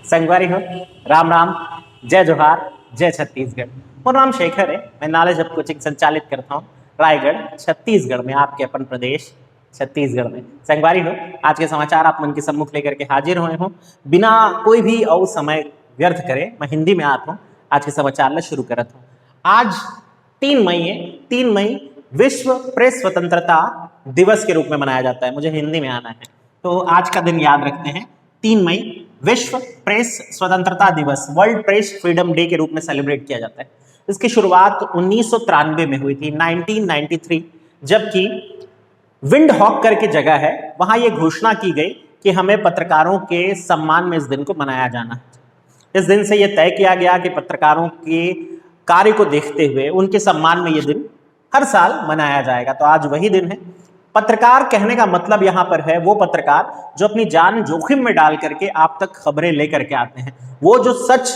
संगवारी हो, राम राम, जय जोहार, जय छत्तीसगढ़। मेरा नाम शेखर है। मैं नॉलेज हब कोचिंग संचालित करता हूँ रायगढ़ छत्तीसगढ़ में, आपके अपन प्रदेश छत्तीसगढ़ में। संगवारी हो, आज के समाचार आप मन के सम्मुख लेकर के हाजिर हुए हो। बिना कोई भी और समय व्यर्थ करे मैं हिंदी में आता हूँ, आज के समाचार ला शुरू करता हूँ। आज 3 मई है। 3 मई विश्व प्रेस स्वतंत्रता दिवस के रूप में मनाया जाता है। मुझे हिंदी में आना है तो आज का दिन याद रखते हैं। 3 मई विश्व प्रेस स्वतंत्रता दिवस, वर्ल्ड प्रेस फ्रीडम डे के रूप में सेलिब्रेट किया जाता है। इसकी शुरुआत 1993 में हुई थी, 1993, जबकि विंड हॉक करके जगह है, वहां यह घोषणा की गई कि हमें पत्रकारों के सम्मान में इस दिन को मनाया जाना है। इस दिन से यह तय किया गया कि पत्रकारों के कार्य को देखते हुए उनके सम्मान में यह दिन हर साल मनाया जाएगा। तो आज वही दिन है। पत्रकार कहने का मतलब यहां पर है वो पत्रकार जो अपनी जान जोखिम में डाल करके आप तक खबरें लेकर के आते हैं, वो जो सच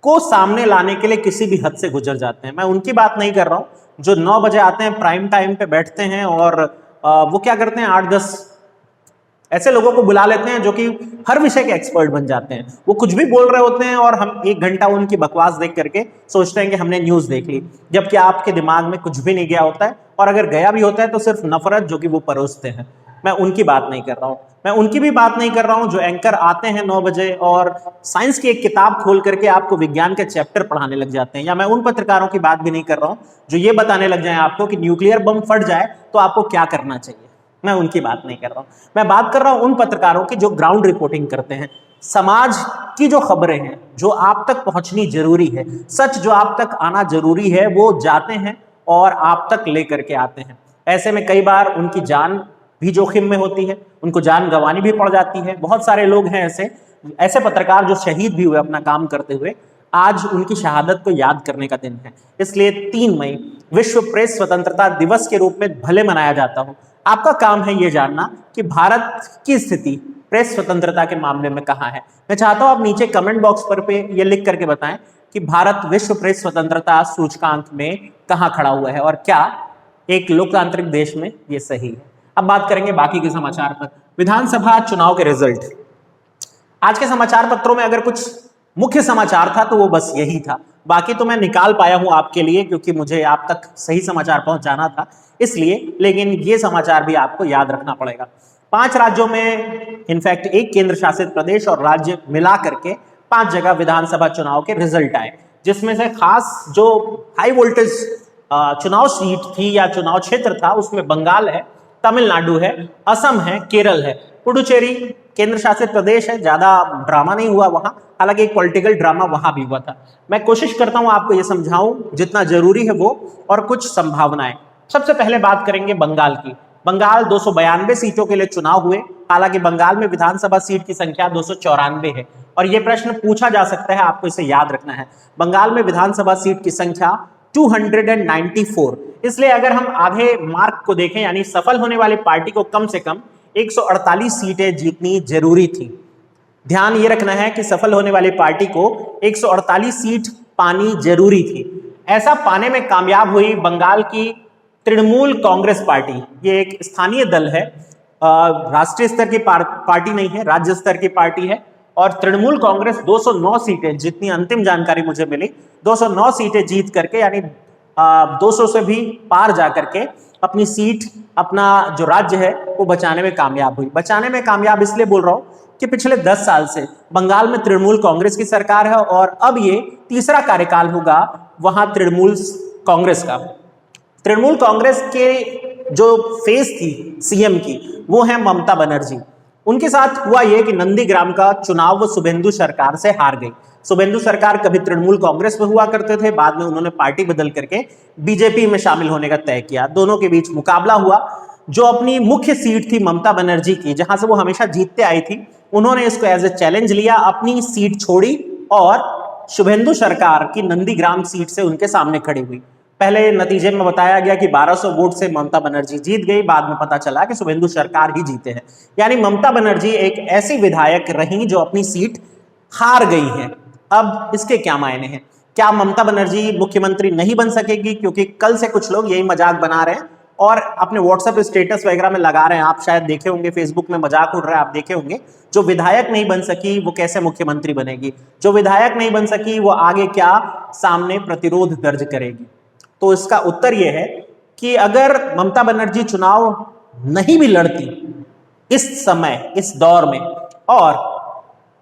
को सामने लाने के लिए किसी भी हद से गुजर जाते हैं। मैं उनकी बात नहीं कर रहा हूं जो 9 बजे आते हैं, प्राइम टाइम पे बैठते हैं और वो क्या करते हैं, 8-10 ऐसे लोगों को बुला लेते हैं जो कि हर विषय के एक्सपर्ट बन जाते हैं। वो कुछ भी बोल रहे होते हैं और हम 1 घंटा उनकी बकवास देख करके सोचते हैं कि हमने न्यूज देख ली, जबकि आपके दिमाग में कुछ भी नहीं गया होता है, और अगर गया भी होता है तो सिर्फ नफरत जो कि वो परोसते हैं। मैं उनकी बात नहीं कर रहा हूं। मैं उनकी भी बात नहीं कर रहा हूं जो एंकर आते हैं 9 बजे और साइंस की एक किताब खोल करके आपको विज्ञान के चैप्टर पढ़ाने लग जाते हैं। या मैं उन पत्रकारों की बात भी नहीं कर रहा हूं जो ये बताने लग जाए आपको कि न्यूक्लियर बम फट जाए तो आपको क्या करना चाहिए। मैं उनकी बात नहीं कर रहा हूं। मैं बात कर रहा हूं उन पत्रकारों की जो ग्राउंड रिपोर्टिंग करते हैं। समाज की जो खबरें हैं जो आप तक पहुंचनी जरूरी है, सच जो आप तक आना जरूरी है, वो जाते हैं और आप तक लेकर के आते हैं। ऐसे में कई बार उनकी जान भी जोखिम में होती है, उनको जान गंवानी भी पड़ जाती है। बहुत सारे लोग हैं ऐसे पत्रकार जो शहीद भी हुए अपना काम करते हुए। आज उनकी शहादत को याद करने का दिन है, इसलिए 3 मई विश्व प्रेस स्वतंत्रता दिवस के रूप में भले मनाया जाता हो। आपका काम है यह जानना कि भारत की स्थिति प्रेस स्वतंत्रता के मामले में कहां है। मैं चाहता हूं आप नीचे कमेंट बॉक्स पर यह लिख करके बताएं कि भारत विश्व प्रेस स्वतंत्रता सूचकांक में कहां खड़ा हुआ है और क्या एक लोकतांत्रिक देश में यह सही है। अब बात करेंगे बाकी के समाचार पर। विधानसभा चुनाव के रिजल्ट। आज के समाचार पत्रों में अगर कुछ मुख्य समाचार था तो वो बस यही था। बाकी तो मैं निकाल पाया हूं आपके लिए क्योंकि मुझे आप तक सही समाचार पहुंचाना था इसलिए, लेकिन ये समाचार भी आपको याद रखना पड़ेगा। 5 राज्यों में, इनफैक्ट 1 केंद्र शासित प्रदेश और राज्य मिला करके 5 जगह विधानसभा चुनाव के रिजल्ट आए, जिसमें से खास जो हाई वोल्टेज चुनाव सीट थी या चुनाव क्षेत्र था उसमें बंगाल है, तमिलनाडु है, असम है, केरल है, पुडुचेरी केंद्र शासित प्रदेश है। ज्यादा ड्रामा नहीं हुआ वहां, हालांकि एक पॉलिटिकल ड्रामा वहां भी हुआ था। मैं कोशिश करता हूं आपको यह समझाऊं जितना जरूरी है वो, और कुछ संभावनाएं। सबसे पहले बात करेंगे बंगाल की। बंगाल 292 सीटों के लिए चुनाव हुए। हालांकि बंगाल में विधानसभा सीट की संख्या 294 है और यह प्रश्न पूछा जा सकता है, आपको इसे याद रखना है। बंगाल में विधानसभा सीट की संख्या 294, इसलिए अगर हम आधे मार्क को देखें यानी सफल होने वाली पार्टी को कम से कम 148 सीटें जीतनी जरूरी थी। ध्यान ये रखना है कि सफल होने वाली पार्टी को 148 सीट पानी जरूरी थी। ऐसा पाने में कामयाब हुई बंगाल की तृणमूल कांग्रेस पार्टी। ये एक स्थानीय दल है, राष्ट्रीय स्तर की पार्टी नहीं है, राज्य स्तर की पार्टी है। और तृणमूल कांग्रेस 209 सीटें, जितनी अंतिम जानकारी मुझे मिली, 209 सीटें जीत करके यानी 200 से भी पार जा करके अपनी सीट, अपना जो राज्य है वो बचाने में कामयाब हुई। बचाने में कामयाब इसलिए बोल रहा हूं कि पिछले 10 साल से बंगाल में तृणमूल कांग्रेस की सरकार है और अब ये तीसरा कार्यकाल होगा वहां तृणमूल कांग्रेस का। तृणमूल कांग्रेस के जो फेस थी सीएम की वो है ममता बनर्जी। उनके साथ हुआ यह कि नंदीग्राम का चुनाव वो शुभेंदु सरकार से हार गई। शुभेंदु सरकार कभी तृणमूल कांग्रेस में हुआ करते थे, बाद में उन्होंने पार्टी बदल करके बीजेपी में शामिल होने का तय किया। दोनों के बीच मुकाबला हुआ। जो अपनी मुख्य सीट थी ममता बनर्जी की, जहां से वो हमेशा जीतते आई थी, उन्होंने इसको एज ए चैलेंज लिया, अपनी सीट छोड़ी और शुभेंदु सरकार की नंदीग्राम सीट से उनके सामने खड़ी हुई। पहले नतीजे में बताया गया कि 1200 वोट से ममता बनर्जी जीत गई, बाद में पता चला कि शुभेंदु सरकार ही जीते हैं। यानी ममता बनर्जी एक ऐसी विधायक रही जो अपनी सीट हार गई है। अब इसके क्या मायने हैं? क्या ममता बनर्जी मुख्यमंत्री नहीं बन सकेगी? क्योंकि कल से कुछ लोग यही मजाक बना रहे हैं और अपने व्हाट्सएप स्टेटस वगैरह में लगा रहे हैं। आप शायद देखे होंगे, फेसबुक में मजाक उड़ रहा है, आप देखे होंगे, जो विधायक नहीं बन सकी वो कैसे मुख्यमंत्री बनेगी, जो विधायक नहीं बन सकी वो आगे क्या सामने प्रतिरोध दर्ज करेगी। तो इसका उत्तर यह है कि अगर ममता बनर्जी चुनाव नहीं भी लड़ती इस समय, इस दौर में, और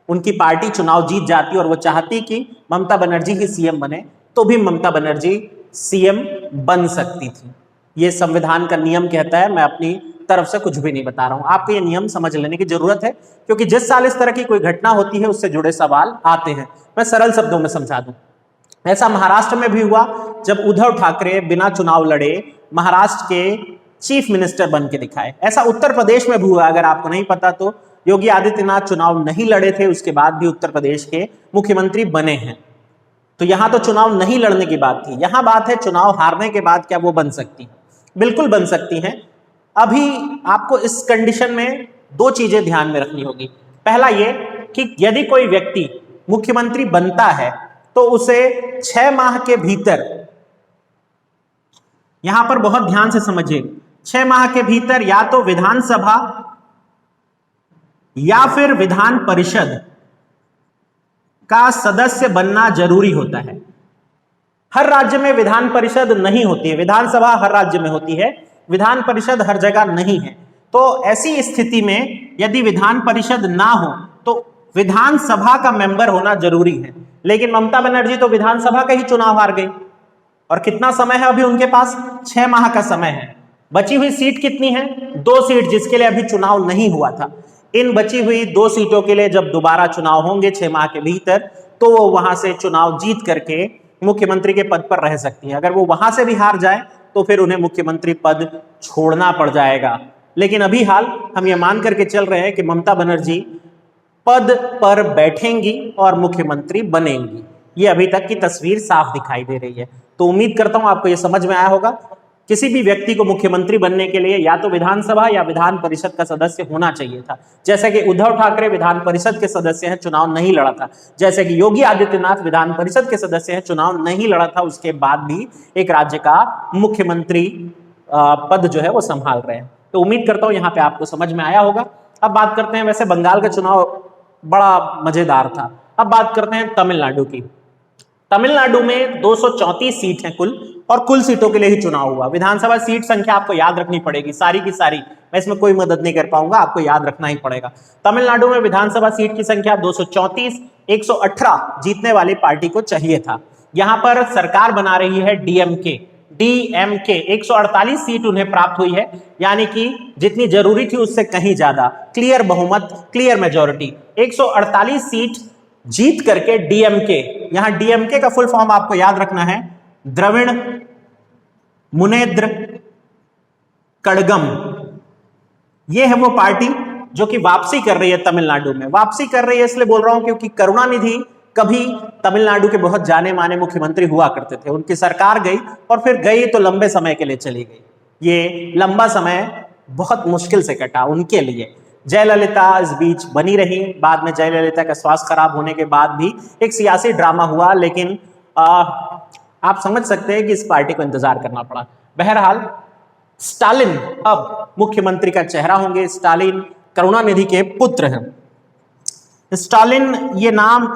उनकी पार्टी चुनाव जीत जाती और वो चाहती कि ममता बनर्जी ही सीएम बने, तो भी ममता बनर्जी सीएम बन सकती थी। ये संविधान का नियम कहता है, मैं अपनी तरफ से कुछ भी नहीं बता रहा हूं। आपको ये नियम समझ लेने की जरूरत है, क्योंकि जिस साल इस तरह की कोई घटना होती है उससे जुड़े सवाल आते हैं। मैं सरल शब्दों में समझा दूं। ऐसा महाराष्ट्र में भी हुआ जब उद्धव ठाकरे बिना चुनाव लड़े महाराष्ट्र के चीफ मिनिस्टर बन के दिखाए। ऐसा उत्तर प्रदेश में भी हुआ, अगर आपको नहीं पता तो। योगी आदित्यनाथ चुनाव नहीं लड़े थे, उसके बाद भी उत्तर प्रदेश के मुख्यमंत्री बने हैं। तो यहां तो चुनाव नहीं लड़ने की बात थी, यहां बात है चुनाव हारने के बाद क्या वो बन सकती हैं। बिल्कुल बन सकती हैं। अभी आपको इस कंडीशन में दो चीजें ध्यान में रखनी होगी। पहला ये कि यदि कोई व्यक्ति मुख्यमंत्री बनता है तो उसे 6 माह के भीतर, यहां पर बहुत ध्यान से समझिए, 6 माह के भीतर या तो विधानसभा या फिर विधान परिषद का सदस्य बनना जरूरी होता है। हर राज्य में विधान परिषद नहीं होती है, विधानसभा हर राज्य में होती है, विधान परिषद हर जगह नहीं है। तो ऐसी स्थिति में यदि विधान परिषद ना हो तो विधानसभा का मेंबर होना जरूरी है। लेकिन ममता बनर्जी तो विधानसभा का ही चुनाव हार गई, और कितना समय है अभी उनके पास? 6 माह का समय है। बची हुई सीट कितनी है? 2 सीट, जिसके लिए अभी चुनाव नहीं हुआ था। इन बची हुई 2 सीटों के लिए जब दोबारा चुनाव होंगे 6 माह के भीतर, तो वो वहां से चुनाव जीत करके मुख्यमंत्री के पद पर रह सकती है। अगर वो वहां से भी हार जाए तो फिर उन्हें मुख्यमंत्री पद छोड़ना पड़ जाएगा। लेकिन अभी हाल हम ये मान करके चल रहे हैं कि ममता बनर्जी पद पर बैठेंगी और मुख्यमंत्री बनेंगी। ये अभी तक की तस्वीर साफ दिखाई दे रही है। तो उम्मीद करता हूं आपको ये समझ में आया होगा। किसी भी व्यक्ति को मुख्यमंत्री बनने के लिए या तो विधानसभा या विधान परिषद का सदस्य होना चाहिए था। जैसे कि उद्धव ठाकरे विधान परिषद के सदस्य हैं, चुनाव नहीं लड़ा था। जैसे कि योगी आदित्यनाथ विधान परिषद के सदस्य हैं, चुनाव नहीं लड़ा था, उसके बाद भी एक राज्य का मुख्यमंत्री पद जो है वो संभाल रहे हैं। तो उम्मीद करता हूं यहां पे आपको समझ में आया होगा। अब बात करते हैं, वैसे बंगाल का चुनाव बड़ा मजेदार था। अब बात करते हैं तमिलनाडु की। तमिलनाडु में 234 सीट है कुल, और कुल सीटों के लिए ही चुनाव हुआ। विधानसभा सीट संख्या आपको याद रखनी पड़ेगी, सारी की सारी। मैं इसमें कोई मदद नहीं कर पाऊंगा, आपको याद रखना ही पड़ेगा। तमिलनाडु में विधानसभा सीट की संख्या 234, 118 जीतने वाली पार्टी को चाहिए था। यहां पर सरकार बना रही है डीएमके। 148 सीट उन्हें प्राप्त हुई है, यानी कि जितनी जरूरी थी उससे कहीं ज्यादा। क्लियर बहुमत, क्लियर मेजॉरिटी, 148 सीट जीत करके डीएमके, यहां डीएमके का फुल फॉर्म आपको याद रखना है, द्रविड़ मुनेत्र कड़गम। यह है वो पार्टी जो कि वापसी कर रही है तमिलनाडु में। वापसी कर रही है इसलिए बोल रहा हूं क्योंकि करुणानिधि कभी तमिलनाडु के बहुत जाने माने मुख्यमंत्री हुआ करते थे। उनकी सरकार गई और फिर गई तो लंबे समय के लिए चली गई। ये लंबा समय बहुत मुश्किल से कटा उनके लिए। जयललिता इस बीच बनी रही, बाद में जयललिता का स्वास्थ्य खराब होने के बाद भी एक सियासी ड्रामा हुआ, लेकिन आप समझ सकते हैं कि इस पार्टी को इंतजार करना पड़ा। बहरहाल स्टालिन अब मुख्यमंत्री का चेहरा होंगे। स्टालिन करुणानिधि के पुत्र हैं। स्टालिन ये नाम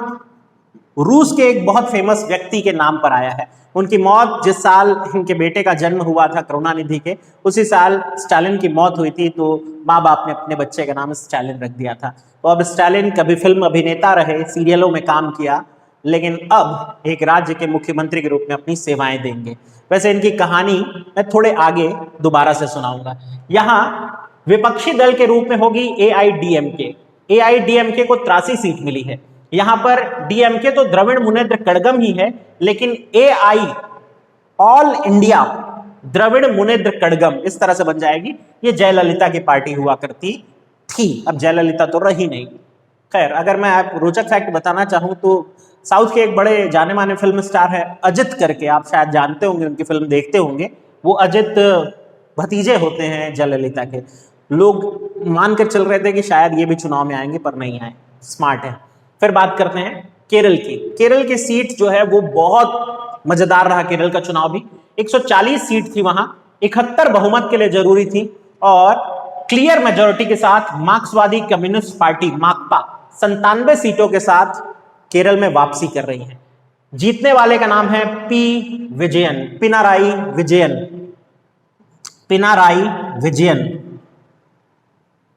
रूस के एक बहुत फेमस व्यक्ति के नाम पर आया है। उनकी मौत जिस साल इनके बेटे का जन्म हुआ था करुणानिधि के, उसी साल स्टालिन की मौत हुई थी, तो माँ बाप ने अपने बच्चे का नाम स्टालिन रख दिया था। तो अब स्टालिन कभी फिल्म अभिनेता रहे, सीरियलों में काम किया, लेकिन अब एक राज्य के मुख्यमंत्री के रूप में अपनी सेवाएं देंगे। वैसे इनकी कहानी मैं थोड़े आगे दोबारा से सुनाऊंगा। यहाँ विपक्षी दल के रूप में होगी एआईडीएमके। एआईडीएमके को 83 सीट मिली है। यहां पर डीएमके तो द्रविड़ मुनेत्र कड़गम ही है, लेकिन AI all India Dravida Munnetra Kazhagam इस तरह से बन जाएगी। ये जयललिता की पार्टी हुआ करती थी, अब जयललिता तो रही नहीं। खैर, अगर मैं आप रोचक फैक्ट बताना चाहूं तो साउथ के एक बड़े जाने माने फिल्म स्टार है अजित करके, आप शायद जानते होंगे, उनकी फिल्म देखते होंगे। वो अजित भतीजे होते हैं जयललिता के। लोग मान कर चल रहे थे कि शायद ये भी चुनाव में आएंगे, पर नहीं आए। स्मार्ट है। फिर बात करते हैं केरल की। केरल की सीट जो है वो बहुत मजेदार रहा। केरल का चुनाव भी 140 सीट थी वहां, 71 बहुमत के लिए जरूरी थी और क्लियर मेजोरिटी के साथ मार्क्सवादी कम्युनिस्ट पार्टी माकपा 97 सीटों के साथ केरल में वापसी कर रही है। जीतने वाले का नाम है पी विजयन, पिनाराई विजयन, पिनाराई विजयन।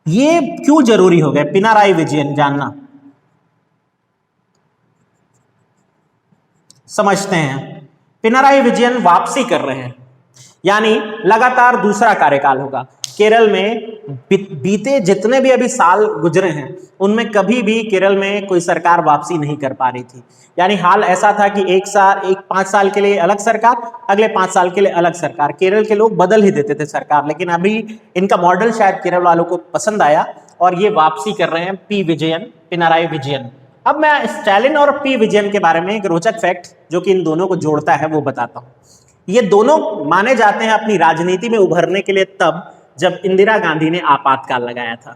ये क्यों जरूरी हो गया पिनाराई विजयन जानना, समझते हैं। पिनाराई विजयन वापसी कर रहे हैं, यानी लगातार दूसरा कार्यकाल होगा। केरल में बीते जितने भी अभी साल गुजरे हैं उनमें कभी भी केरल में कोई सरकार वापसी नहीं कर पा रही थी। यानी हाल ऐसा था कि एक 5 साल के लिए अलग सरकार, अगले 5 साल के लिए अलग सरकार, केरल के लोग बदल ही देते थे सरकार। लेकिन अभी इनका मॉडल शायद केरल वालों को पसंद आया और ये वापसी कर रहे हैं पी विजयन, पिनाराई विजयन। अब मैं स्टालिन और पी विजयन के बारे में एक रोचक फैक्ट जो कि इन दोनों को जोड़ता है वो बताता हूं। ये दोनों माने जाते हैं अपनी राजनीति में उभरने के लिए तब जब इंदिरा गांधी ने आपातकाल लगाया था।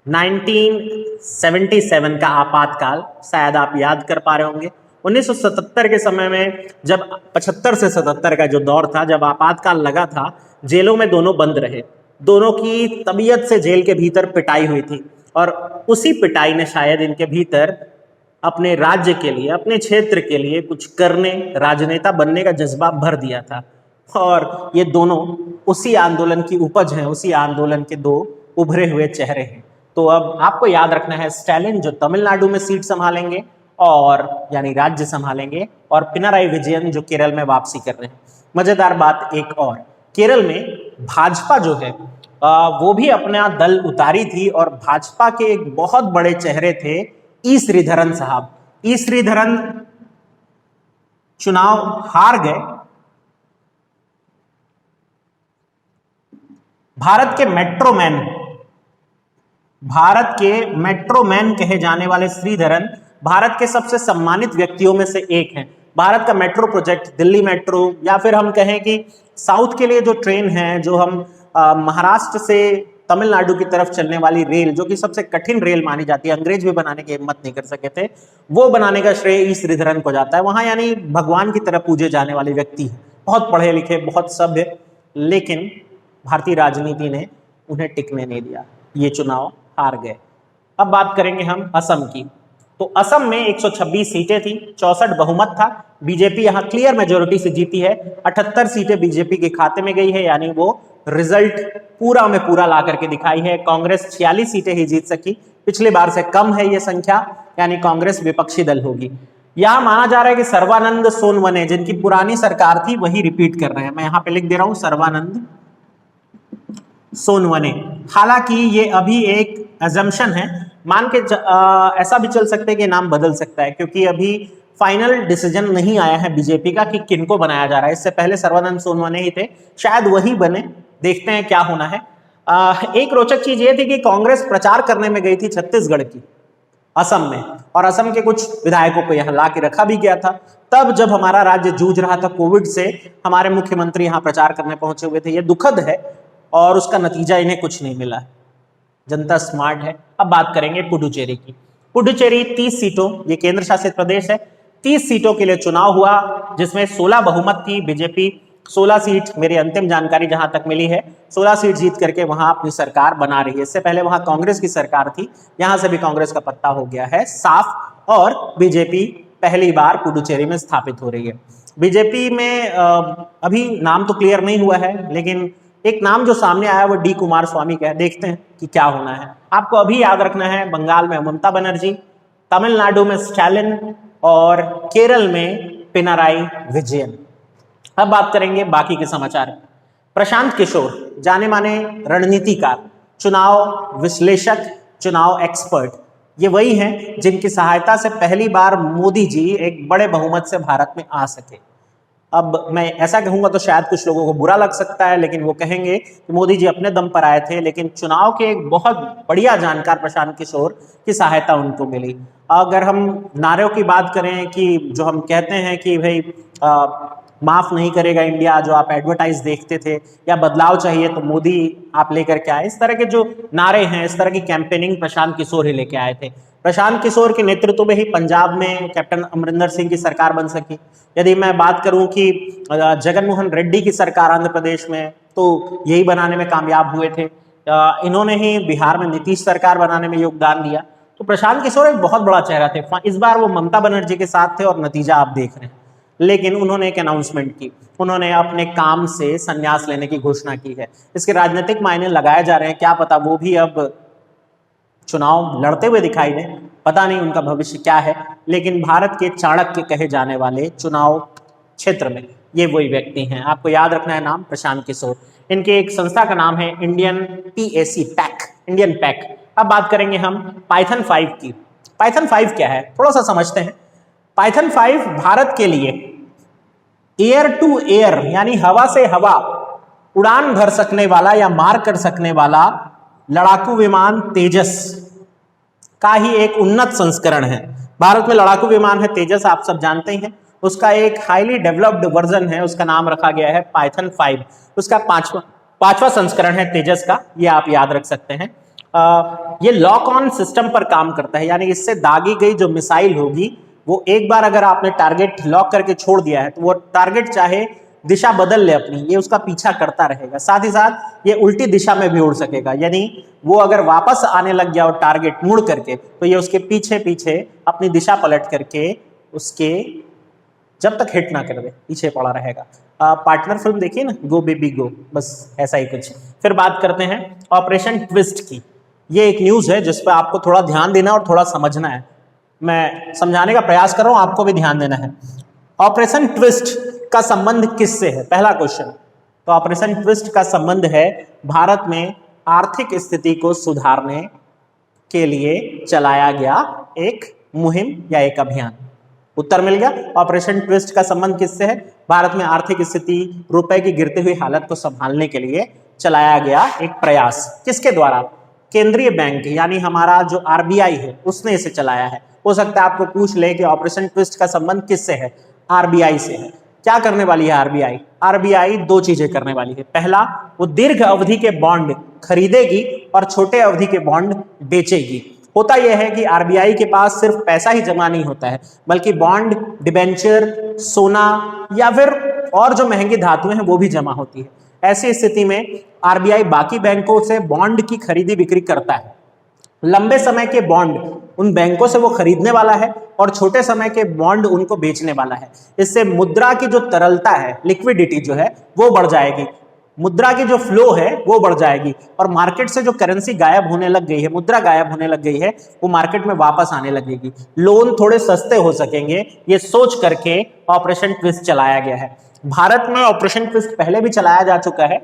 1977 का आपातकाल, शायद आप याद कर पा रहे होंगे। 1977 के समय में जब 75 से 77 का जो दौर था, जब आपातकाल लगा था, जेलों में दोनों बंद रहे। दोनों की तबीयत से जेल के भीतर पिटाई हुई थी और उसी पिटाई ने शायद इनके भीतर अपने राज्य के लिए, अपने क्षेत्र के लिए कुछ करने, राजनेता बनने का जज्बा भर दिया था। और ये दोनों उसी आंदोलन की उपज हैं, उसी आंदोलन के दो उभरे हुए चेहरे हैं। तो अब आपको याद रखना है, स्टालिन जो तमिलनाडु में सीट संभालेंगे और यानी राज्य संभालेंगे, और पिनाराई विजयन जो केरल में वापसी कर रहे हैं। मजेदार बात एक और, केरल में भाजपा जो है वो भी अपना दल उतारी थी और भाजपा के एक बहुत बड़े चेहरे थे ई श्रीधरन साहब। ई श्रीधरन चुनाव हार गए। भारत के मेट्रोमैन कहे जाने वाले श्रीधरन भारत के सबसे सम्मानित व्यक्तियों में से एक हैं। भारत का मेट्रो प्रोजेक्ट, दिल्ली मेट्रो, या फिर हम कहें कि साउथ के लिए जो ट्रेन है, जो हम महाराष्ट्र से तमिलनाडु की तरफ चलने वाली रेल, जो कि सबसे कठिन रेल मानी जाती है, अंग्रेज भी बनाने की हिम्मत नहीं कर सके थे, वो बनाने का श्रेय ई श्रीधरन को जाता है। वहां यानी भगवान की तरफ पूजे जाने वाले व्यक्ति हैं, बहुत पढ़े लिखे, बहुत सभ्य, लेकिन भारतीय राजनीति ने उन्हें टिकने नहीं दिया, ये चुनाव हार गए। अब बात करेंगे हम असम की। तो असम में 126 सीटें थी, 64 बहुमत था। बीजेपी यहां क्लियर मेजोरिटी से जीती है। 78 सीटें बीजेपी के खाते में गई है, यानी वो रिजल्ट पूरा में पूरा ला करके दिखाई है। कांग्रेस 46 सीटें ही जीत सकी, पिछली बार से कम है ये संख्या, यानी कांग्रेस विपक्षी दल होगी। यहां माना जा रहा है कि सर्बानंद सोनवने, जिनकी पुरानी सरकार थी, वही रिपीट कर रहे हैं। मैं यहां पे लिख दे रहा हूं सर्बानंद सोनवने। हालांकि ये अभी एक अजम्पशन है, मान के ऐसा भी चल सकता है कि नाम बदल सकता है, क्योंकि अभी फाइनल डिसीजन नहीं आया है बीजेपी का कि किनको बनाया जा रहा है। इससे पहले सर्बानंद सोनवने ही थे, शायद वही बने, देखते हैं क्या होना है। एक रोचक चीज ये थी कि कांग्रेस प्रचार करने में गई थी छत्तीसगढ़ की, असम में, और असम के कुछ विधायकों को यहाँ ला के रखा भी गया था। तब जब हमारा राज्य जूझ रहा था कोविड से, हमारे मुख्यमंत्री यहाँ प्रचार करने पहुंचे हुए थे। ये दुखद है और उसका नतीजा इन्हें कुछ नहीं मिला। जनता स्मार्ट है। अब बात करेंगे पुडुचेरी की। पुडुचेरी 30 सीटों, ये केंद्र शासित प्रदेश है, 30 सीटों के लिए चुनाव हुआ, जिसमें 16 बहुमत थी। बीजेपी 16 सीट, मेरी अंतिम जानकारी जहां तक मिली है, 16 सीट जीत करके वहां अपनी सरकार बना रही है। इससे पहले वहां कांग्रेस की सरकार थी, यहां से भी कांग्रेस का पत्ता हो गया है साफ, और बीजेपी पहली बार पुडुचेरी में स्थापित हो रही है। बीजेपी में अभी नाम तो क्लियर नहीं हुआ है, लेकिन एक नाम जो सामने आया वो डी कुमार स्वामी का है। देखते हैं कि क्या होना है। आपको अभी याद रखना है, बंगाल में ममता बनर्जी, तमिलनाडु में स्टालिन और केरल में पिनाराई विजयन। अब बात करेंगे बाकी के समाचार। प्रशांत किशोर, जाने माने रणनीतिकार, चुनाव विश्लेषक, चुनाव एक्सपर्ट, ये वही हैं जिनकी सहायता से पहली बार मोदी जी एक बड़े बहुमत से भारत में आ सके। अब मैं ऐसा कहूंगा तो शायद कुछ लोगों को बुरा लग सकता है, लेकिन वो कहेंगे कि मोदी जी अपने दम पर आए थे, लेकिन चुनाव के एक बहुत बढ़िया जानकार प्रशांत किशोर की सहायता उनको मिली। अगर हम नारों की बात करें कि जो हम कहते हैं कि भाई माफ नहीं करेगा इंडिया, जो आप एडवर्टाइज देखते थे, या बदलाव चाहिए तो मोदी आप लेकर के आए, इस तरह के जो नारे हैं, इस तरह की कैंपेनिंग प्रशांत किशोर ही लेके आए थे। प्रशांत किशोर के नेतृत्व में ही पंजाब में कैप्टन अमरिंदर सिंह की सरकार बन सकी। यदि मैं बात करूं कि जगन मोहन रेड्डी की सरकार आंध्र प्रदेश में, तो यही बनाने में कामयाब हुए थे। इन्होंने ही बिहार में नीतीश सरकार बनाने में योगदान दिया। तो प्रशांत किशोर एक बहुत बड़ा चेहरा थे। इस बार वो ममता बनर्जी के साथ थे और नतीजा आप देख रहे हैं। लेकिन उन्होंने एक अनाउंसमेंट की, उन्होंने अपने काम से संन्यास लेने की घोषणा की है। इसके राजनीतिक मायने लगाए जा रहे हैं, क्या पता वो भी अब चुनाव लड़ते हुए दिखाई दे, पता नहीं उनका भविष्य क्या है। लेकिन भारत के चाणक्य कहे जाने वाले चुनाव क्षेत्र में ये वही व्यक्ति हैं। आपको याद रखना है नाम प्रशांत किशोर। इनके एक संस्था का नाम है इंडियन पैक, इंडियन पैक। अब बात करेंगे हम पाइथन 5 की। पाइथन 5 क्या है, थोड़ा सा समझते हैं। पाइथन 5 भारत के लिए एयर टू एयर यानी हवा से हवा उड़ान भर सकने वाला या मार कर सकने वाला लड़ाकू विमान तेजस का ही एक उन्नत संस्करण है। भारत में लड़ाकू विमान है तेजस, आप सब जानते ही हैं। उसका एक हाईली डेवलप्ड वर्जन है, उसका नाम रखा गया है पाइथन 5। उसका पांचवा संस्करण है तेजस का, ये आप याद रख सकते हैं। ये लॉक ऑन सिस्टम पर काम करता है, यानी इससे दागी गई जो मिसाइल होगी वो एक बार अगर आपने टारगेट लॉक करके छोड़ दिया है तो वो टारगेट चाहे दिशा बदल ले अपनी, ये उसका पीछा करता रहेगा। साथ ही साथ ये उल्टी दिशा में भी उड़ सकेगा, यानी वो अगर वापस आने लग गया और टारगेट मुड़ करके तो ये उसके पीछे पीछे अपनी दिशा पलट करके उसके जब तक हिट ना कर दे पीछे पड़ा रहेगा। पार्टनर फिल्म देखिए ना, गो बेबी गो, बस ऐसा ही कुछ। फिर बात करते हैं ऑपरेशन ट्विस्ट की। ये एक न्यूज है जिस पर आपको थोड़ा ध्यान देना और थोड़ा समझना है। मैं समझाने का प्रयास कर रहा हूं, आपको भी ध्यान देना है। ऑपरेशन ट्विस्ट का संबंध किससे है, पहला क्वेश्चन। तो ऑपरेशन ट्विस्ट का संबंध है भारत में आर्थिक स्थिति को सुधारने के लिए चलाया गया एक मुहिम या एक अभियान। उत्तर मिल गया। ऑपरेशन ट्विस्ट का संबंध किससे है, भारत में आर्थिक स्थिति, रुपए की गिरती हुई हालत को संभालने के लिए चलाया गया एक प्रयास। किसके द्वारा, केंद्रीय बैंक यानी हमारा जो आरबीआई है उसने इसे चलाया है। हो सकता है आपको पूछ ले कि ऑपरेशन ट्विस्ट का संबंध किससे है, आरबीआई से है। क्या करने वाली है आरबीआई, आरबीआई दो चीजें करने वाली है। पहला, वो दीर्घ अवधि के बॉन्ड खरीदेगी और छोटे अवधि के बॉन्ड बेचेगी। होता यह है कि आरबीआई के पास सिर्फ पैसा ही जमा नहीं होता है, बल्कि बॉन्ड, डिबेंचर, सोना या फिर और जो महंगी धातुएं हैं वो भी जमा होती है। ऐसी स्थिति में आरबीआई बाकी बैंकों से बॉन्ड की खरीदी बिक्री करता है। लंबे समय के बॉन्ड उन बैंकों से वो खरीदने वाला है और छोटे समय के बॉन्ड उनको बेचने वाला है। इससे मुद्रा की जो तरलता है, लिक्विडिटी जो है वो बढ़ जाएगी, मुद्रा की जो फ्लो है वो बढ़ जाएगी और मार्केट से जो करेंसी गायब होने लग गई है, मुद्रा गायब होने लग गई है, वो मार्केट में वापस आने लगेगी। लोन थोड़े सस्ते हो सकेंगे, ये सोच करके ऑपरेशन ट्विस्ट चलाया गया है। भारत में ऑपरेशन ट्विस्ट पहले भी चलाया जा चुका है,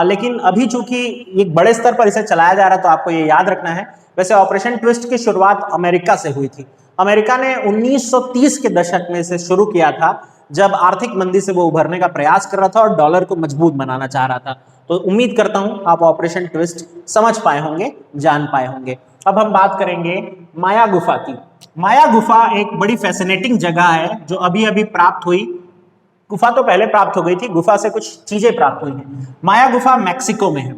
लेकिन अभी चूंकि एक बड़े स्तर पर इसे चलाया जा रहा है तो आपको ये याद रखना है। वैसे ऑपरेशन ट्विस्ट की शुरुआत अमेरिका से हुई थी। अमेरिका ने 1930 के दशक में इसे शुरू किया था, जब आर्थिक मंदी से वो उभरने का प्रयास कर रहा था और डॉलर को मजबूत बनाना चाह रहा था। तो उम्मीद करता हूं आप ऑपरेशन ट्विस्ट समझ पाए होंगे, जान पाए होंगे। अब हम बात करेंगे माया गुफा की। माया गुफा एक बड़ी फैसिनेटिंग जगह है जो अभी अभी प्राप्त हुई। गुफा तो पहले प्राप्त हो गई थी, गुफा से कुछ चीजें प्राप्त हुई हैं। माया गुफा मैक्सिको में है।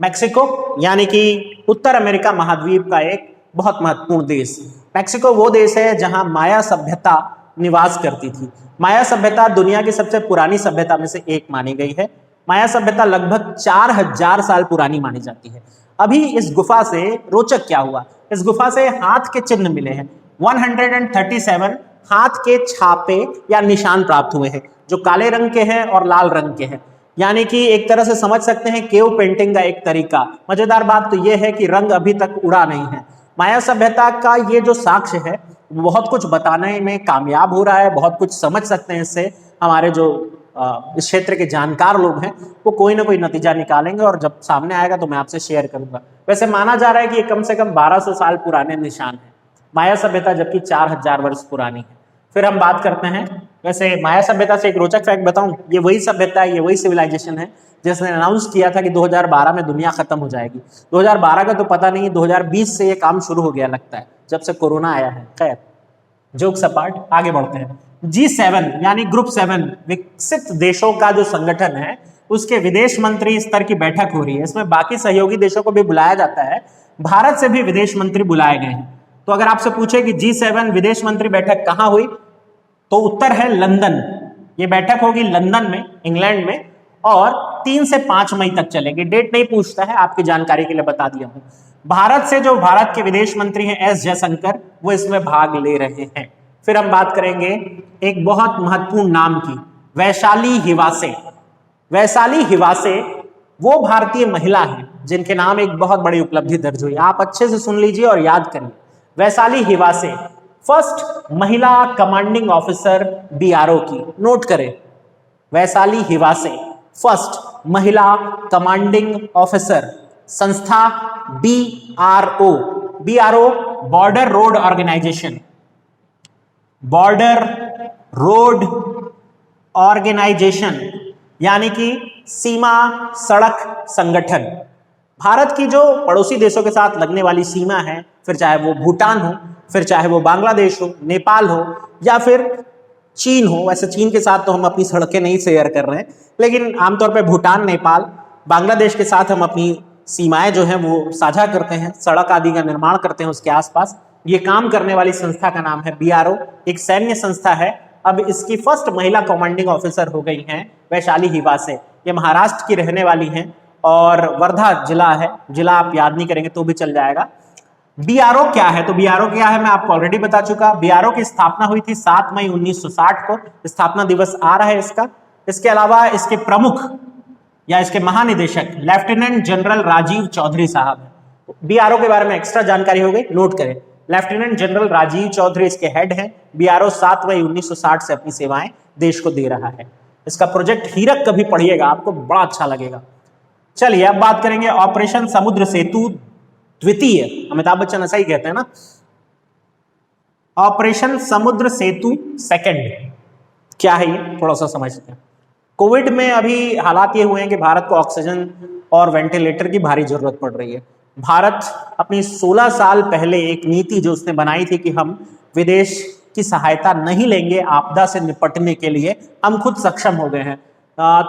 मैक्सिको यानी कि उत्तर अमेरिका महाद्वीप का एक बहुत महत्वपूर्ण देश। मैक्सिको वो देश है जहां माया सभ्यता निवास करती थी। माया सभ्यता दुनिया की सबसे पुरानी सभ्यता में से एक मानी गई है। माया सभ्यता लगभग 4000 साल पुरानी मानी जाती है। अभी इस गुफा से रोचक क्या हुआ, इस गुफा से हाथ के चिन्ह मिले हैं। 137 हाथ के छापे या निशान प्राप्त हुए हैं जो काले रंग के हैं और लाल रंग के हैं, यानी कि एक तरह से समझ सकते हैं केव पेंटिंग का एक तरीका। मजेदार बात तो यह है कि रंग अभी तक उड़ा नहीं है। माया सभ्यता का ये जो साक्ष्य है बहुत कुछ बताने में कामयाब हो रहा है, बहुत कुछ समझ सकते हैं इससे। हमारे जो इस क्षेत्र के जानकार लोग हैं वो कोई ना कोई नतीजा निकालेंगे और जब सामने आएगा तो मैं आपसे शेयर करूंगा। वैसे माना जा रहा है कि ये कम से कम 1200 साल पुराने निशान है माया सभ्यता, जबकि 4000 वर्ष पुरानी है। फिर हम बात करते हैं, वैसे माया सभ्यता से एक रोचक फैक्ट बताऊं, ये वही सभ्यता है, ये वही सिविलाइजेशन है जिसने अनाउंस किया था कि 2012 में दुनिया खत्म हो जाएगी। 2012 का तो पता नहीं, 2020 से ये काम शुरू हो गया लगता है, जब से कोरोना आया है। खैर जोक सपाट, आगे बढ़ते हैं। G7 यानी ग्रुप 7 विकसित देशों का जो संगठन है उसके विदेश मंत्री स्तर की बैठक हो रही है। इसमें बाकी सहयोगी देशों को भी बुलाया जाता है, भारत से भी विदेश मंत्री बुलाए गए हैं। तो अगर आपसे पूछे कि G7 विदेश मंत्री बैठक कहां हुई, तो उत्तर है लंदन। ये बैठक होगी लंदन में, इंग्लैंड में, और 3 से 5 मई तक चलेगी। डेट नहीं पूछता है, आपकी जानकारी के लिए बता दिया हूं। भारत से जो भारत के विदेश मंत्री हैं एस जयशंकर, वो इसमें भाग ले रहे हैं। फिर हम बात करेंगे एक बहुत महत्वपूर्ण नाम की, वैशाली हिवासे। वैशाली हिवासे वो भारतीय महिला है जिनके नाम एक बहुत बड़ी उपलब्धि दर्ज हुई। आप अच्छे से सुन लीजिए और याद करिए। वैशाली हिवासे फर्स्ट महिला कमांडिंग ऑफिसर बीआरओ की, नोट करें। वैशाली हिवासे फर्स्ट महिला कमांडिंग ऑफिसर, संस्था BRO. BRO border road organisation, border road organisation यानी कि सीमा सड़क संगठन। भारत की जो पड़ोसी देशों के साथ लगने वाली सीमा है, फिर चाहे वो भूटान हो, फिर चाहे वो बांग्लादेश हो, नेपाल हो, या फिर चीन हो। वैसे चीन के साथ तो हम अपनी सड़कें नहीं शेयर कर रहे हैं, लेकिन आमतौर पे भूटान, नेपाल, बांग्लादेश के साथ हम अपनी सीमाएं जो हैं वो साझा करते हैं, सड़क आदि का निर्माण करते हैं उसके आसपास। ये काम करने वाली संस्था का नाम है बीआरओ, एक सैन्य संस्था है। अब इसकी फर्स्ट महिला कमांडिंग ऑफिसर हो गई हैं वैशाली हिवासे। ये महाराष्ट्र की रहने वाली हैं और वर्धा जिला है, जिला आप याद नहीं करेंगे तो भी चल जाएगा। बीआरओ क्या है, तो बीआरओ क्या है मैं आपको ऑलरेडी बता चुका। बीआरओ की स्थापना हुई थी 7 मई 1960 को, स्थापना दिवस आ रहा है इसका। इसके अलावा इसके प्रमुख या इसके महानिदेशक लेफ्टिनेंट जनरल राजीव चौधरी साहब हैं। बीआरओ के बारे में एक्स्ट्रा जानकारी हो गई, नोट करें। लेफ्टिनेंट जनरल राजीव चौधरी इसके हेड हैं। बीआरओ 7 मई 1960 से अपनी सेवाएं देश को दे रहा है। इसका प्रोजेक्ट हीरक कभी पढ़िएगा, आपको बड़ा अच्छा लगेगा। चलिए अब बात करेंगे ऑपरेशन समुद्र सेतु द्वितीय। अमिताभ बच्चन ऐसा ही कहते हैं ना, ऑपरेशन समुद्र सेतु सेकंड क्या है ये थोड़ा सा समझते हैं। कोविड में अभी हालात ये हुए हैं कि भारत को ऑक्सीजन और वेंटिलेटर की भारी जरूरत पड़ रही है। भारत अपनी 16 साल पहले एक नीति जो उसने बनाई थी कि हम विदेश की सहायता नहीं लेंगे आपदा से निपटने के लिए, हम खुद सक्षम हो गए हैं।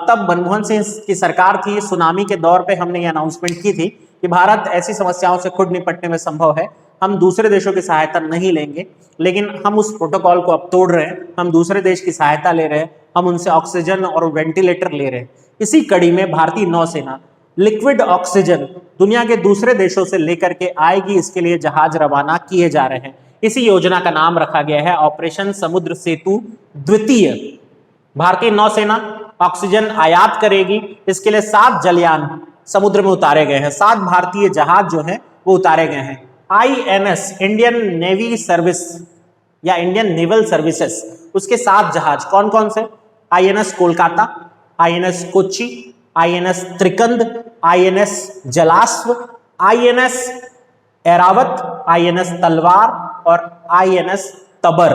तब मनमोहन सिंह की सरकार थी, सुनामी के दौर पे हमने ये अनाउंसमेंट की थी कि भारत ऐसी समस्याओं से खुद निपटने में संभव है, हम दूसरे देशों की सहायता नहीं लेंगे। लेकिन हम उस प्रोटोकॉल को अब तोड़ रहे हैं, हम दूसरे देश की सहायता ले रहे हैं, हम उनसे ऑक्सीजन और वेंटिलेटर ले रहे हैं। इसी कड़ी में भारतीय नौसेना लिक्विड ऑक्सीजन दुनिया के दूसरे देशों से लेकर के आएगी, इसके लिए जहाज रवाना किए जा रहे हैं। इसी योजना का नाम रखा गया है ऑपरेशन समुद्र सेतु द्वितीय। भारतीय नौसेना ऑक्सीजन आयात करेगी, इसके लिए 7 जलयान समुद्र में उतारे गए हैं, 7 भारतीय जहाज जो हैं वो उतारे गए हैं। आईएनएस इंडियन नेवी सर्विस या इंडियन नेवल सर्विसेज, उसके 7 जहाज कौन कौन से? INS Kolkata, INS Kochi, INS Trikand, INS Jalashwa, INS Airavat, INS Talwar और आईएनएस तबर।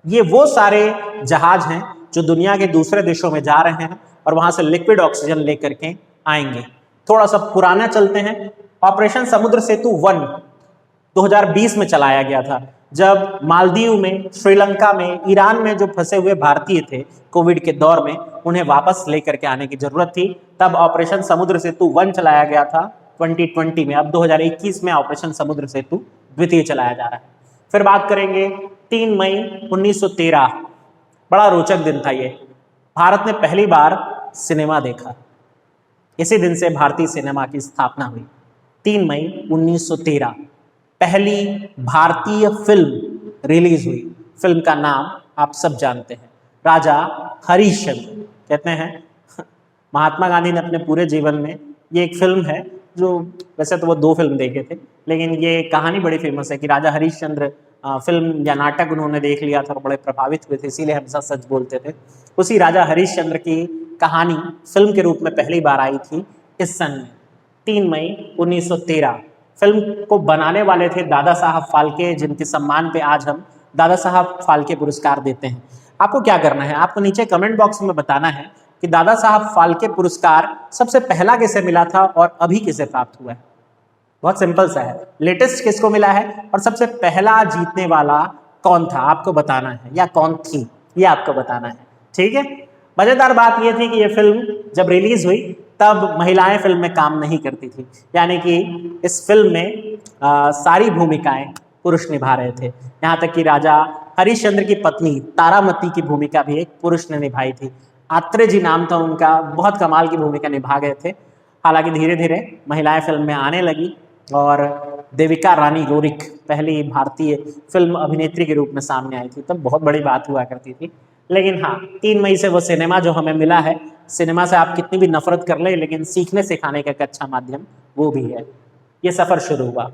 ये वो सारे जहाज हैं जो दुनिया के दूसरे देशों में जा रहे हैं और वहां से लिक्विड ऑक्सीजन लेकर के आएंगे। थोड़ा सा पुराना चलते हैं। ऑपरेशन समुद्र सेतु 1 2020 में चलाया गया था, जब मालदीव में, श्रीलंका में, ईरान में जो फंसे हुए भारतीय थे कोविड के दौर में, उन्हें वापस लेकर के आने की जरूरत थी। तब ऑपरेशन समुद्र सेतु 1 चलाया गया था 2020 में। अब 2021 में ऑपरेशन समुद्र सेतु द्वितीय चलाया जा रहा है। फिर बात करेंगे 3 मई 1913, बड़ा रोचक दिन था ये। भारत ने पहली बार सिनेमा देखा। इसी दिन से भारतीय सिनेमा की स्थापना हुई। 3 मई 1913 पहली भारतीय फिल्म रिलीज हुई। फिल्म का नाम आप सब जानते हैं, राजा हरिश्चंद्र। कहते हैं महात्मा गांधी ने अपने पूरे जीवन में, ये एक फिल्म है जो, वैसे तो वो 2 फिल्म देखे थे, लेकिन ये कहानी बड़ी फेमस है कि राजा हरिश्चंद्र फिल्म या नाटक उन्होंने देख लिया था और बड़े प्रभावित हुए थे, इसीलिए हमेशा सच बोलते थे। उसी राजा हरिश्चंद्र की कहानी फिल्म के रूप में पहली बार आई थी इस सन में, 3 मई 1913। फिल्म को बनाने वाले थे दादा साहब फाल्के, जिनके सम्मान पे आज हम दादा साहब फाल्के पुरस्कार देते हैं। आपको क्या करना है, आपको नीचे कमेंट बॉक्स में बताना है कि दादा साहब फाल्के पुरस्कार सबसे पहला किसे मिला था और अभी किसे प्राप्त हुआ है। बहुत सिंपल सा है, लेटेस्ट किसको मिला है और सबसे पहला जीतने वाला कौन था आपको बताना है, या कौन थी ये आपको बताना है। ठीक है, मजेदार बात ये थी कि ये फिल्म जब रिलीज हुई तब महिलाएं फिल्म में काम नहीं करती थी, यानी कि इस फिल्म में सारी भूमिकाएं पुरुष निभा रहे थे। यहाँ तक कि राजा हरिश्चंद्र की पत्नी तारामती की भूमिका भी एक पुरुष ने निभाई थी। आत्रेय जी नाम था उनका, बहुत कमाल की भूमिका निभा गए थे। हालांकि धीरे धीरे महिलाएं फिल्म में आने लगी और देविका रानी रोरिक पहली भारतीय फिल्म अभिनेत्री के रूप में सामने आई थी, तब बहुत बड़ी बात हुआ करती थी। लेकिन हाँ, 3 मई से वो सिनेमा जो हमें मिला है, सिनेमा से आप कितनी भी नफरत कर ले, लेकिन सीखने सिखाने का एक अच्छा माध्यम वो भी है। ये सफर शुरू हुआ।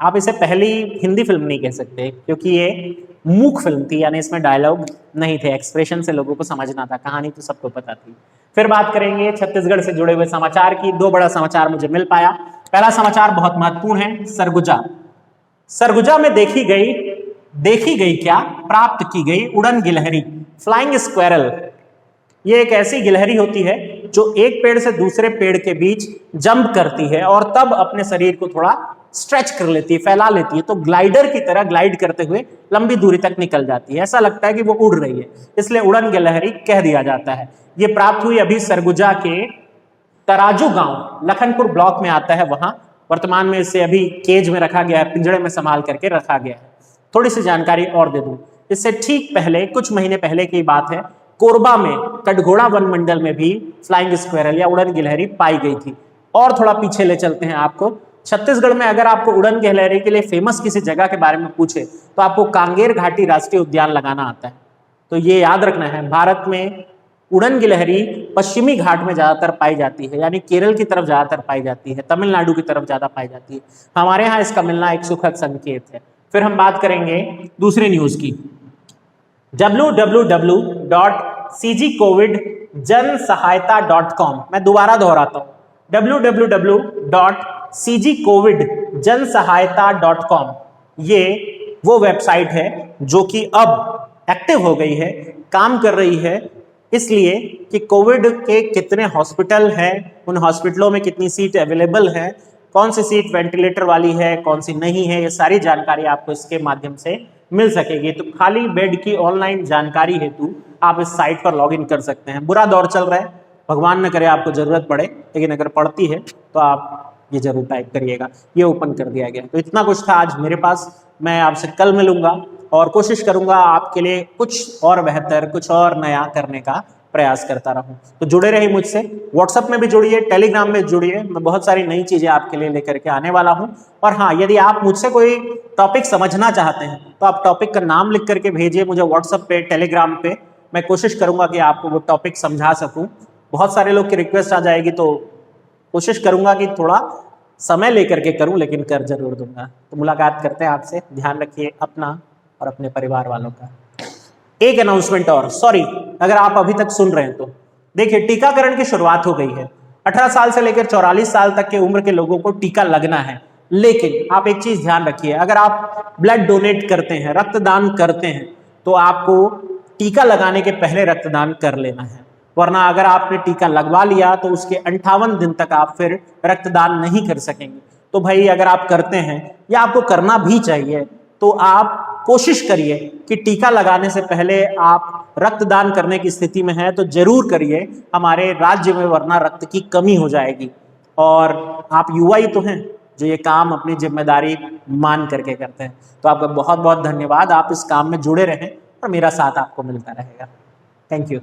आप इसे पहली हिंदी फिल्म नहीं कह सकते, क्योंकि ये मूक फिल्म थी, यानी इसमें डायलॉग नहीं थे, एक्सप्रेशन से लोगों को समझना था, कहानी तो सबको पता थी। फिर बात करेंगे छत्तीसगढ़ से जुड़े हुए समाचार की। 2 बड़ा समाचार मुझे मिल पाया। पहला समाचार बहुत महत्वपूर्ण है, सरगुजा। सरगुजा में देखी गई क्या, प्राप्त की गई उड़न गिलहरी, फ्लाइंग स्क्वेरल। ये एक ऐसी गिलहरी होती है जो एक पेड़ से दूसरे पेड़ के बीच जंप करती है और तब अपने शरीर को थोड़ा स्ट्रेच कर लेती है, फैला लेती है, तो ग्लाइडर की तरह ग्लाइड करते हुए लंबी दूरी तक निकल जाती है। ऐसा लगता है कि वो उड़ रही है, इसलिए उड़न गिलहरी कह दिया जाता है। ये प्राप्त हुई अभी सरगुजा के तराजू गांव, लखनपुर ब्लॉक में आता है, वहां वर्तमान में इसे अभी केज में रखा गया है, पिंजड़े में संभाल करके रखा गया है। थोड़ी सी जानकारी और दे दूं, इससे ठीक पहले, कुछ महीने पहले की बात है, कोरबा में कटघोड़ा वन मंडल में भी फ्लाइंग स्क्वेरल या उड़न गिलहरी पाई गई थी। और थोड़ा पीछे ले चलते हैं आपको। छत्तीसगढ़ में अगर आपको उड़न गिलहरी के लिए फेमस किसी जगह के बारे में पूछे तो आपको कांगेर घाटी राष्ट्रीय उद्यान लगाना आता है। तो ये याद रखना है, भारत में उड़न गिलहरी पश्चिमी घाट में ज्यादातर पाई जाती है, यानी केरल की तरफ ज्यादातर पाई जाती है, तमिलनाडु की तरफ ज्यादा पाई जाती है। हमारे यहाँ इसका मिलना एक सुखद संकेत है। फिर हम बात करेंगे दूसरी न्यूज की, www.cgcovidjansahayata.com। मैं दोबारा दोहराता हूं, www.cgcovidjansahayata.com। ये वो वेबसाइट है जो कि अब एक्टिव हो गई है, काम कर रही है, इसलिए कि कोविड के कितने हॉस्पिटल हैं, उन हॉस्पिटलों में कितनी सीट अवेलेबल है, कौन सी सीट वेंटिलेटर वाली है, कौन सी नहीं है, ये सारी जानकारी आपको इसके माध्यम से मिल सकेगी। तो खाली बेड की ऑनलाइन जानकारी हेतु आप इस साइट पर लॉगिन कर सकते हैं। बुरा दौर चल रहा है, भगवान न करे आपको जरूरत पड़े, लेकिन अगर पड़ती है तो आप ये जरूर टाइप करिएगा। ये ओपन कर दिया गया। तो इतना कुछ था आज मेरे पास। मैं आपसे कल मिलूंगा और कोशिश करूंगा आपके लिए कुछ और बेहतर, कुछ और नया करने का प्रयास करता रहूं। तो जुड़े रहिए मुझसे, व्हाट्सएप में भी जुड़िए, टेलीग्राम में जुड़िए, मैं बहुत सारी नई चीजें आपके लिए लेकर के आने वाला हूं। और हाँ, यदि आप मुझसे कोई टॉपिक समझना चाहते हैं तो आप टॉपिक का नाम लिख करके भेजिए मुझे व्हाट्सएप पे, टेलीग्राम पे। मैं कोशिश करूंगा कि आपको वो टॉपिक समझा सकूं। बहुत सारे लोग की रिक्वेस्ट आ जाएगी तो कोशिश करूंगा कि थोड़ा समय लेकर के करूं, लेकिन कर जरूर दूंगा। तो मुलाकात करते हैं आपसे। ध्यान रखिए अपना और अपने परिवार वालों का। एक अनाउंसमेंट और, सॉरी अगर आप अभी तक सुन रहे हैं तो देखिए, टीकाकरण की शुरुआत हो गई है। 18 साल से लेकर 44 साल तक के उम्र के लोगों को टीका लगना है। लेकिन आप एक चीज ध्यान रखिए, अगर आप ब्लड डोनेट करते हैं, रक्तदान करते हैं, तो आपको टीका लगाने के पहले रक्तदान कर लेना है। वरना अगर आपने टीका लगवा लिया तो उसके 58 दिन तक आप फिर रक्तदान नहीं कर सकेंगे। तो भाई, अगर आप करते हैं या आपको करना भी चाहिए तो आप कोशिश करिए कि टीका लगाने से पहले आप रक्तदान करने की स्थिति में हैं तो जरूर करिए हमारे राज्य में, वरना रक्त की कमी हो जाएगी। और आप युवा ही तो हैं जो ये काम अपनी जिम्मेदारी मान करके करते हैं। तो आपका बहुत बहुत धन्यवाद। आप इस काम में जुड़े रहें और मेरा साथ आपको मिलता रहेगा। Thank you.